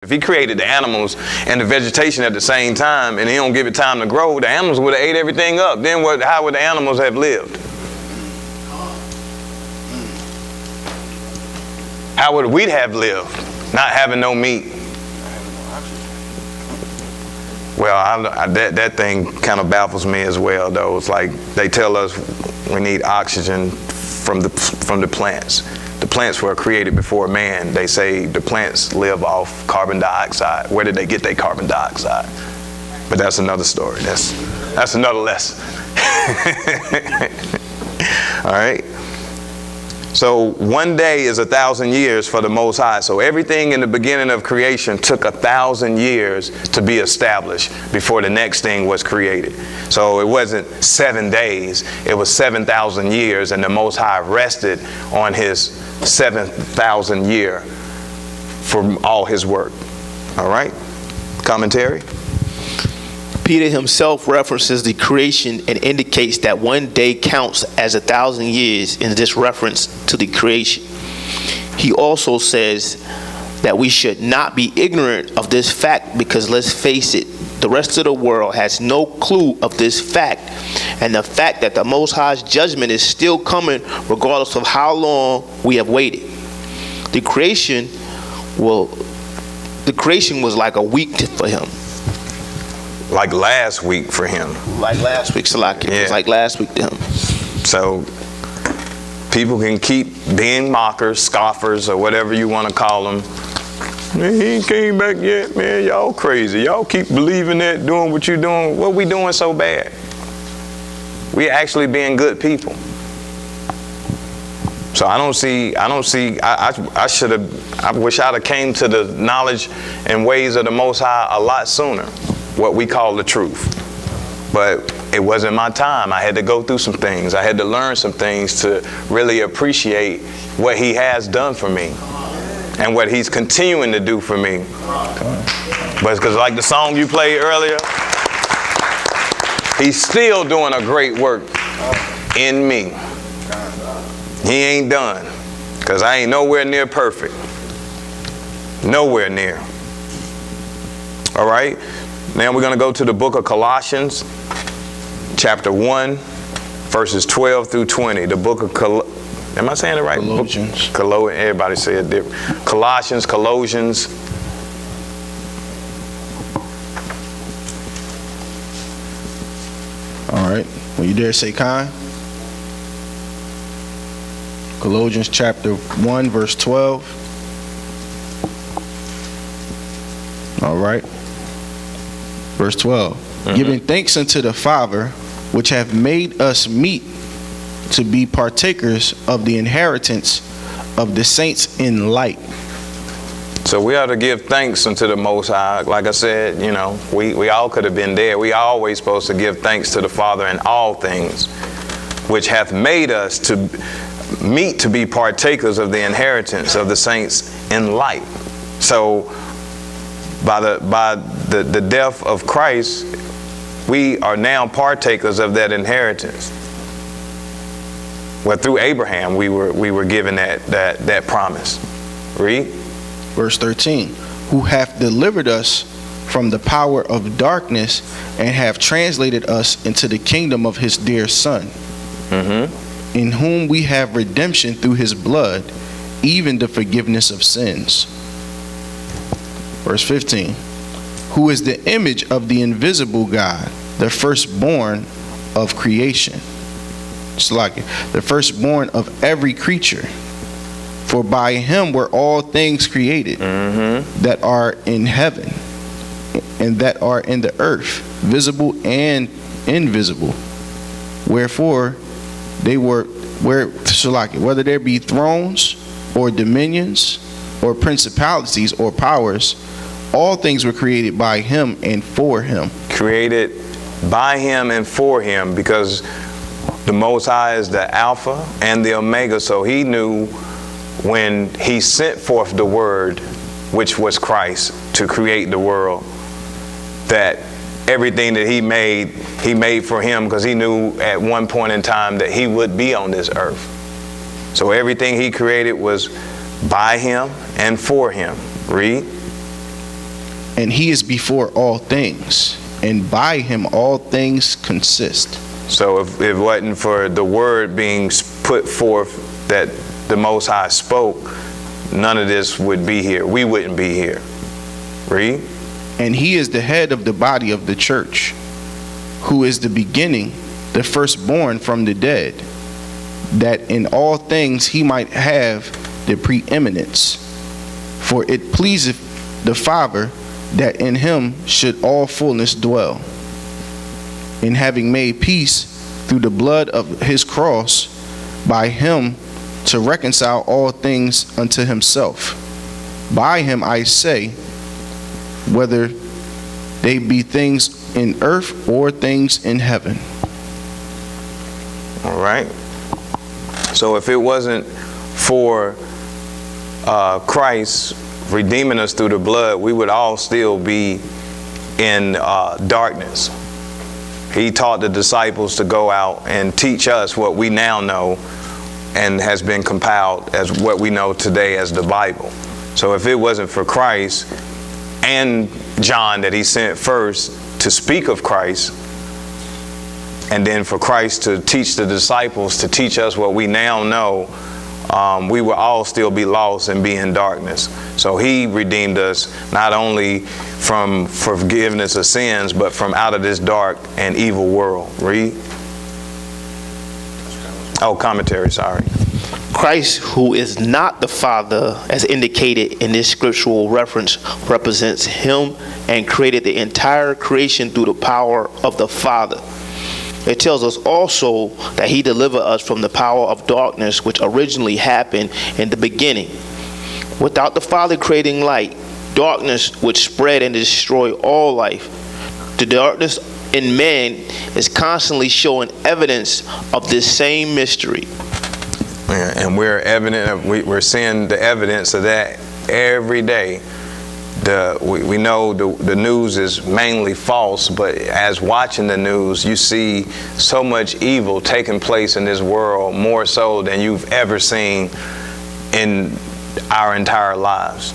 If he created the animals and the vegetation at the same time and he don't give it time to grow, the animals would have ate everything up. Then how would the animals have lived? How would we have lived not having no meat? Well, that thing kind of baffles me as well, though. It's like they tell us we need oxygen from the plants. The plants were created before man. They say the plants live off carbon dioxide. Where did they get their carbon dioxide? But that's another story. That's another lesson. All right. So one day is 1,000 years for the Most High. So everything in the beginning of creation took 1,000 years to be established before the next thing was created. So it wasn't 7 days. It was 7,000 years, and the Most High rested on his 7,000 year for all his work. All right. Commentary. Peter himself references the creation and indicates that one day counts as 1,000 years in this reference to the creation. He also says that we should not be ignorant of this fact because, let's face it, the rest of the world has no clue of this fact, and the fact that the Most High's judgment is still coming regardless of how long we have waited. The creation was like a week for him. Like last week for him. Like last week, Salaki. Yeah. It was like last week to him. So people can keep being mockers, scoffers, or whatever you want to call them. Man, he ain't came back yet, man. Y'all crazy. Y'all keep believing that, doing what you're doing. What we doing so bad? We actually being good people. So I wish I'd have came to the knowledge and ways of the Most High a lot sooner. What we call the truth. But it wasn't my time. I had to go through some things. I had to learn some things to really appreciate what he has done for me and what he's continuing to do for me. But because like the song you played earlier, he's still doing a great work in me. He ain't done, because I ain't nowhere near perfect. Nowhere near. All right. Now we're going to go to the book of Colossians, chapter 1, verses 12 through 20. The book of am I saying it right? Colossians. Everybody say it different. Colossians. All right. Will you dare say kind? Colossians chapter 1, verse 12. All right. Verse 12. Giving thanks unto the Father, which hath made us meet to be partakers of the inheritance of the saints in light. So we ought to give thanks unto the Most High. Like I said, you know, we all could have been there. We always supposed to give thanks to the Father in all things, which hath made us to meet to be partakers of the inheritance of the saints in light. So by the death of Christ, we are now partakers of that inheritance. Well, through Abraham, we were given that promise. Read. Verse 13. Who hath delivered us from the power of darkness and have translated us into the kingdom of his dear Son, in whom we have redemption through his blood, even the forgiveness of sins. Verse 15. Who is the image of the invisible God, the firstborn of creation. It's like the firstborn of every creature. For by him were all things created that are in heaven and that are in the earth, visible and invisible. Wherefore they were, whether there be thrones or dominions or principalities or powers, all things were created by him and for him. Created by him and for him, because the Most High is the Alpha and the Omega. So he knew when he sent forth the word, which was Christ, to create the world, that everything that he made for him, because he knew at one point in time that he would be on this earth. So everything he created was by him and for him. Read. And he is before all things, and by him all things consist. So if it wasn't for the word being put forth that the Most High spoke, none of this would be here. We wouldn't be here. Read. And he is the head of the body of the church, who is the beginning, the firstborn from the dead, that in all things he might have the preeminence. For it pleaseth the Father that in him should all fullness dwell. And having made peace through the blood of his cross, by him to reconcile all things unto himself. By him, I say, whether they be things in earth or things in heaven. All right. So if it wasn't for Christ redeeming us through the blood, we would all still be in darkness. He taught the disciples to go out and teach us what we now know and has been compiled as what we know today as the Bible. So if it wasn't for Christ and John that he sent first to speak of Christ, and then for Christ to teach the disciples, to teach us what we now know, we will all still be lost and be in darkness. So he redeemed us not only from forgiveness of sins, but from out of this dark and evil world. Read. Oh, commentary, sorry. Christ, who is not the Father, as indicated in this scriptural reference, represents him and created the entire creation through the power of the Father. It tells us also that he delivered us from the power of darkness, which originally happened in the beginning. Without the Father creating light, darkness would spread and destroy all life. The darkness in man is constantly showing evidence of this same mystery. Yeah, and we're seeing the evidence of that every day. We know the news is mainly false, but as watching the news, you see so much evil taking place in this world, more so than you've ever seen in our entire lives.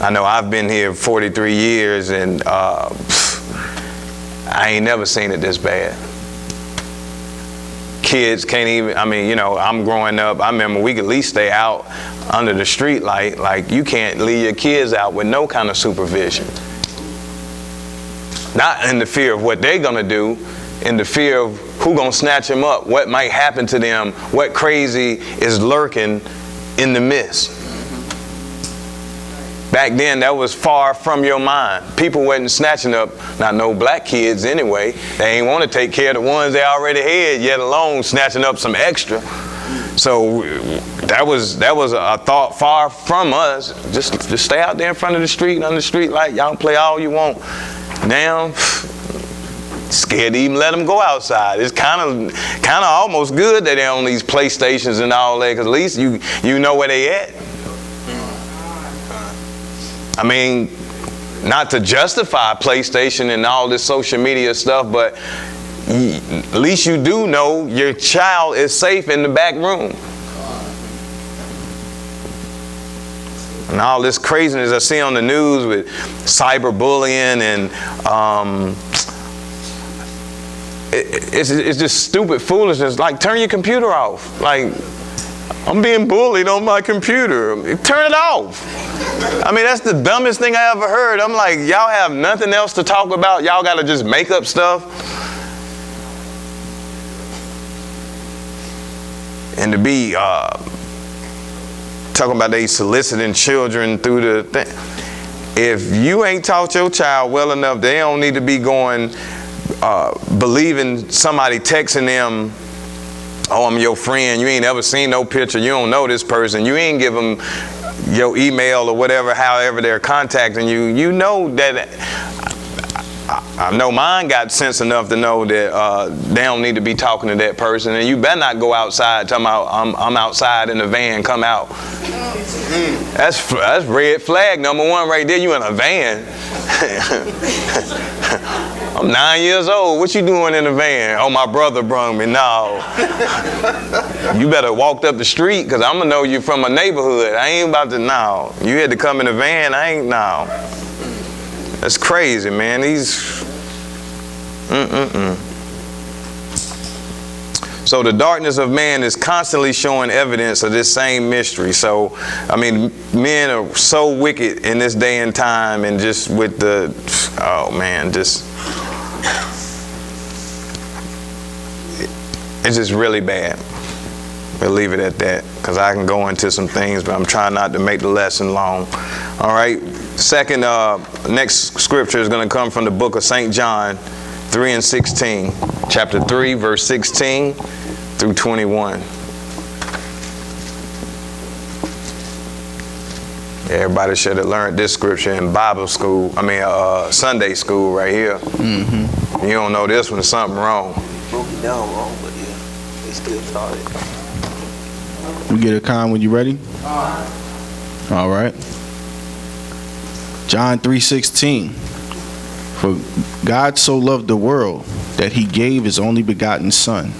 I know I've been here 43 years and I ain't never seen it this bad. Kids can't even, I'm growing up, I remember we could at least stay out under the street light. Like, you can't leave your kids out with no kind of supervision. Not in the fear of what they're gonna do, in the fear of who gonna snatch them up, what might happen to them, what crazy is lurking in the midst. Back then, that was far from your mind. People wasn't snatching up, not no black kids anyway. They ain't want to take care of the ones they already had, yet alone snatching up some extra. So that was a thought far from us. Just stay out there in front of the street, on the street light. Y'all play all you want. Now, scared to even let them go outside. It's kind of almost good that they're on these PlayStations and all that, because at least you know where they at. I mean, not to justify PlayStation and all this social media stuff, but at least you do know your child is safe in the back room. And all this craziness I see on the news with cyberbullying and it's just stupid foolishness. Like, turn your computer off. Like, I'm being bullied on my computer. Turn it off. I mean, that's the dumbest thing I ever heard. I'm like, y'all have nothing else to talk about? Y'all got to just make up stuff? And to be talking about they soliciting children through the thing. If you ain't taught your child well enough, they don't need to be going, believing somebody texting them, oh, I'm your friend, you ain't ever seen no picture, you don't know this person, you ain't give them your email or whatever, however they're contacting you. You know that, I know mine got sense enough to know that they don't need to be talking to that person, and you better not go outside talking about I'm outside in the van, come out. That's red flag number one right there, you in a van. I'm 9 years old. What you doing in the van? Oh, my brother brung me. No. You better walked up the street because I'm going to know you from a neighborhood. I ain't about to, no. You had to come in the van. I ain't, no. That's crazy, man. So the darkness of man is constantly showing evidence of this same mystery. So, I mean, men are so wicked in this day and time, and just with the, oh man, just, it's just really bad. We'll leave it at that, because I can go into some things, but I'm trying not to make the lesson long. All right. Second, next scripture is going to come from the book of St. John 3 and 16, chapter 3, verse 16 through 21. Everybody should have learned this scripture in Bible school. Sunday school right here. Mm-hmm. You don't know this one, something wrong. Broke it down wrong, but yeah, they still taught it. You get a con when you ready? All right. John 3:16. For God so loved the world that he gave his only begotten Son,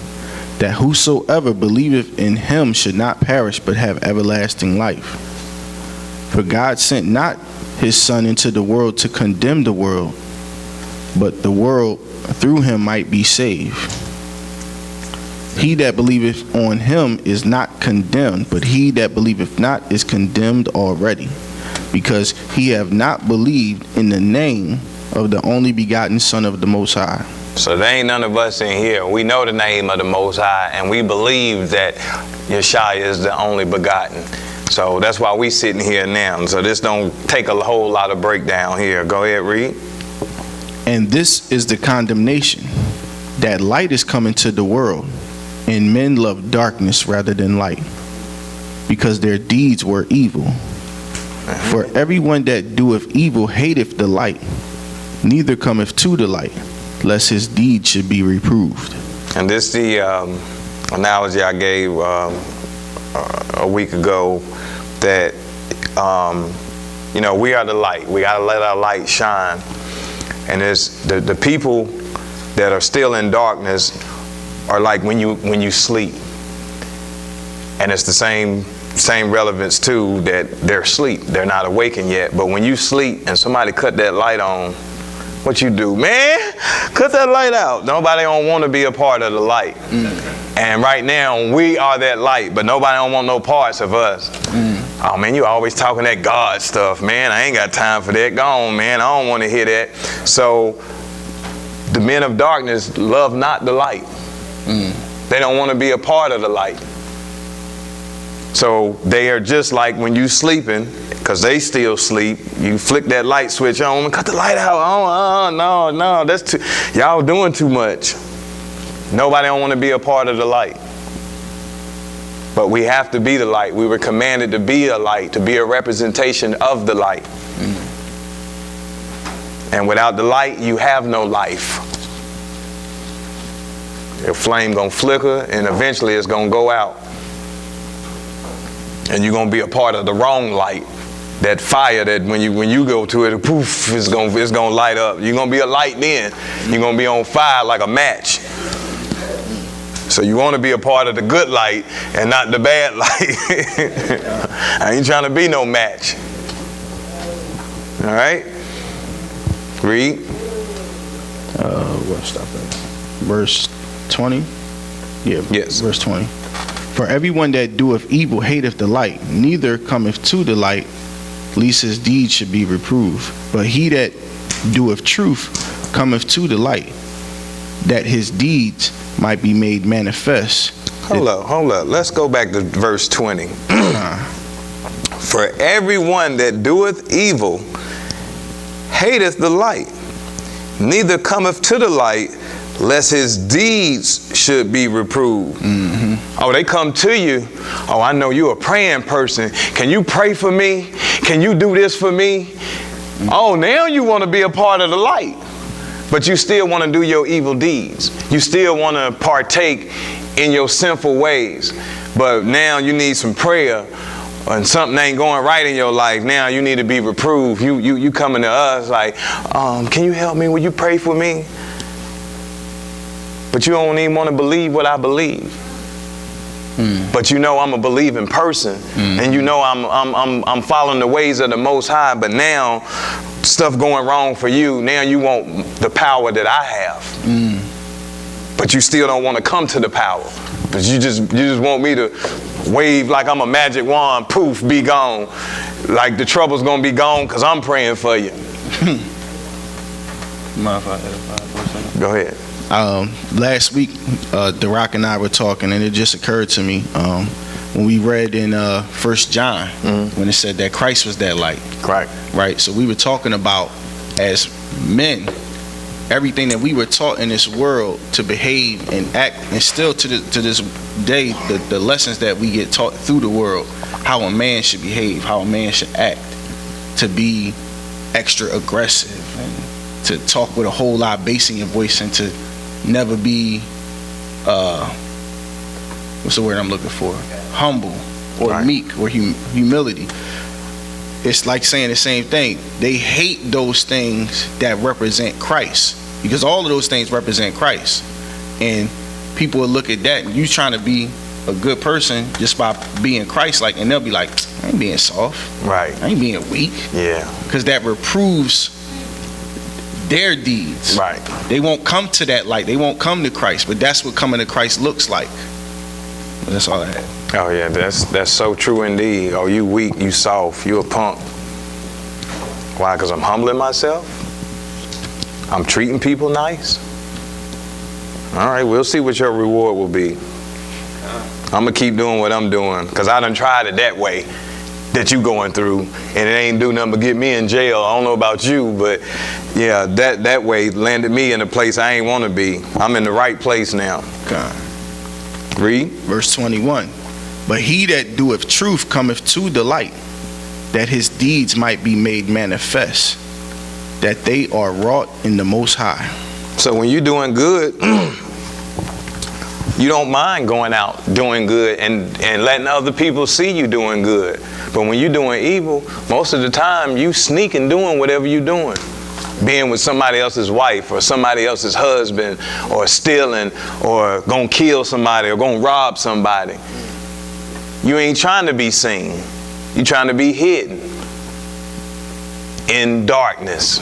that whosoever believeth in him should not perish but have everlasting life. For God sent not his Son into the world to condemn the world, but the world through him might be saved. He that believeth on him is not condemned, but he that believeth not is condemned already, because he have not believed in the name of the only begotten Son of the Most High. So there ain't none of us in here. We know the name of the Most High, and we believe that Yeshua is the only begotten. So that's why we sitting here now. So this don't take a whole lot of breakdown here. Go ahead, read. And this is the condemnation, that light is come into the world, and men love darkness rather than light, because their deeds were evil. For everyone that doeth evil hateth the light, neither cometh to the light, lest his deed should be reproved. And this is the analogy I gave a week ago, that we are the light. We got to let our light shine. And it's the people that are still in darkness are like when you sleep. And it's the same relevance too, that they're asleep. They're not awakened yet. But when you sleep and somebody cut that light on, what you do? Man, cut that light out. Nobody don't want to be a part of the light. And right now, we are that light, but nobody don't want no parts of us. Oh, man, you always talking that God stuff, man. I ain't got time for that. Go on, man. I don't want to hear that. So the men of darkness love not the light. They don't want to be a part of the light. So they are just like when you sleeping, because they still sleep, you flick that light switch on and cut the light out. Oh, no, that's too, y'all doing too much. Nobody don't want to be a part of the light. But we have to be the light. We were commanded to be a light, to be a representation of the light. And without the light, you have no life. Your flame gonna flicker, and eventually it's gonna go out. And you're gonna be a part of the wrong light. That fire that when you go to it, poof, it's gonna light up. You're gonna be a light then. You're gonna be on fire like a match. So you want to be a part of the good light and not the bad light. I ain't trying to be no match. All right? Read. We'll stop at verse 20. Yeah. Yes. Verse 20. For everyone that doeth evil hateth the light, neither cometh to the light, lest his deeds should be reproved. But he that doeth truth cometh to the light, that his deeds might be made manifest. Hold up. Let's go back to verse 20. For everyone that doeth evil hateth the light, neither cometh to the light, lest his deeds should be reproved. Oh, they come to you. Oh, I know you're a praying person. Can you pray for me? Can you do this for me? Oh, now you want to be a part of the light. But you still want to do your evil deeds. You still want to partake in your sinful ways. But now you need some prayer. and something ain't going right in your life, now you need to be reproved. You coming to us like, can you help me? Will you pray for me? But you don't even want to believe what I believe. But you know I'm a believing person, and you know I'm following the ways of the Most High. But now stuff going wrong for you. Now you want the power that I have, but you still don't want to come to the power. But you just want me to wave like I'm a magic wand, poof, be gone. Like the trouble's gonna be gone because I'm praying for you. Go ahead. Last week, Darak and I were talking, and it just occurred to me when we read in 1 John, when it said that Christ was that light. Correct. Right. So we were talking about, as men, everything that we were taught in this world to behave and act, and still to this day, the lessons that we get taught through the world, how a man should behave, how a man should act, to be extra aggressive, and to talk with a whole lot of bass in your voice, and to never be, what's the word I'm looking for? Humble or Right. meek or humility. It's like saying the same thing. They hate those things that represent Christ, because all of those things represent Christ. And people will look at that, and you trying to be a good person just by being Christ-like, and they'll be like, I ain't being soft. Right. I ain't being weak. Yeah. Because that reproves their deeds. Right. They won't come to that light. They won't come to Christ. But that's what coming to Christ looks like. But that's all I had. Oh yeah, that's so true indeed. Oh, you weak, you soft, you a punk. Why? Because I'm humbling myself? I'm treating people nice? All right, we'll see what your reward will be. I'm going to keep doing what I'm doing, because I done tried it that way that you going through, and it ain't do nothing but get me in jail. I don't know about you, but yeah, that way landed me in a place I ain't want to be. I'm in the right place now. God. Read. Verse 21. But he that doeth truth cometh to the light, that his deeds might be made manifest, that they are wrought in the Most High. So when you're doing good, you don't mind going out doing good and letting other people see you doing good. But when you're doing evil, most of the time you sneaking doing whatever you're doing. Being with somebody else's wife or somebody else's husband, or stealing, or gonna kill somebody, or gonna rob somebody. You ain't trying to be seen. You're trying to be hidden in darkness.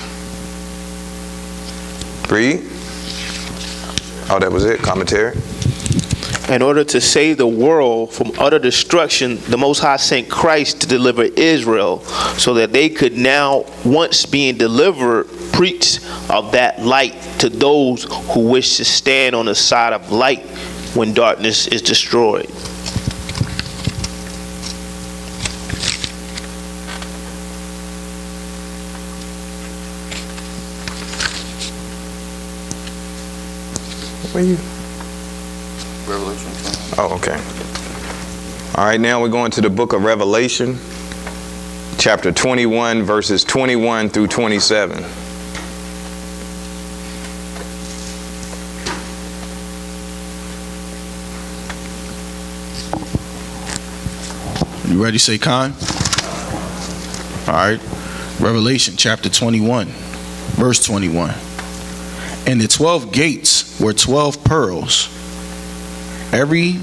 Read. Oh, that was it. Commentary. In order to save the world from utter destruction, the Most High sent Christ to deliver Israel, so that they could now, once being delivered, preach of that light to those who wish to stand on the side of light when darkness is destroyed. Where you? Revelation. Oh, okay. All right, now we're going to the book of Revelation, chapter 21, verses 21 through 27. You ready, say Khan? All right. Revelation chapter 21, verse 21. And the 12 gates were 12 pearls. Every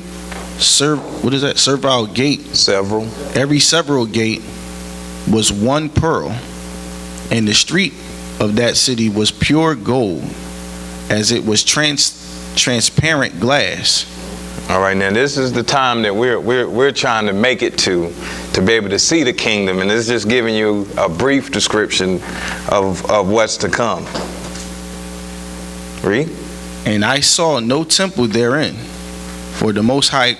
servile gate, Several. every several gate was one pearl, and the street of that city was pure gold, as it was transparent glass. All right, now this is the time that we're trying to make it to be able to see the kingdom, and this is just giving you a brief description of what's to come. Read. And I saw no temple therein, for the Most High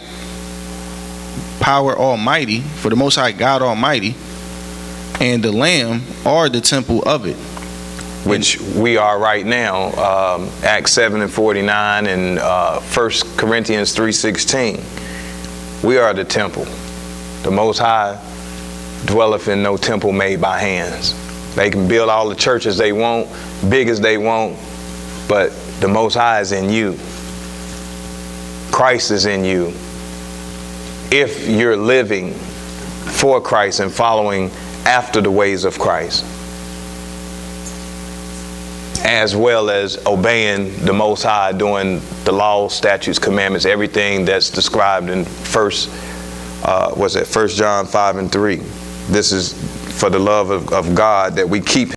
Power Almighty, for the Most High God Almighty, and the Lamb are the temple of it. Which we are right now, Acts 7 and 49 and 1 Corinthians 3:16. We are the temple. The Most High dwelleth in no temple made by hands. They can build all the churches they want, big as they want, but the Most High is in you. Christ is in you. If you're living for Christ and following after the ways of Christ, as well as obeying the Most High, doing the law, statutes, commandments, everything that's described in 1 John 5:3. This is for the love of God, that we keep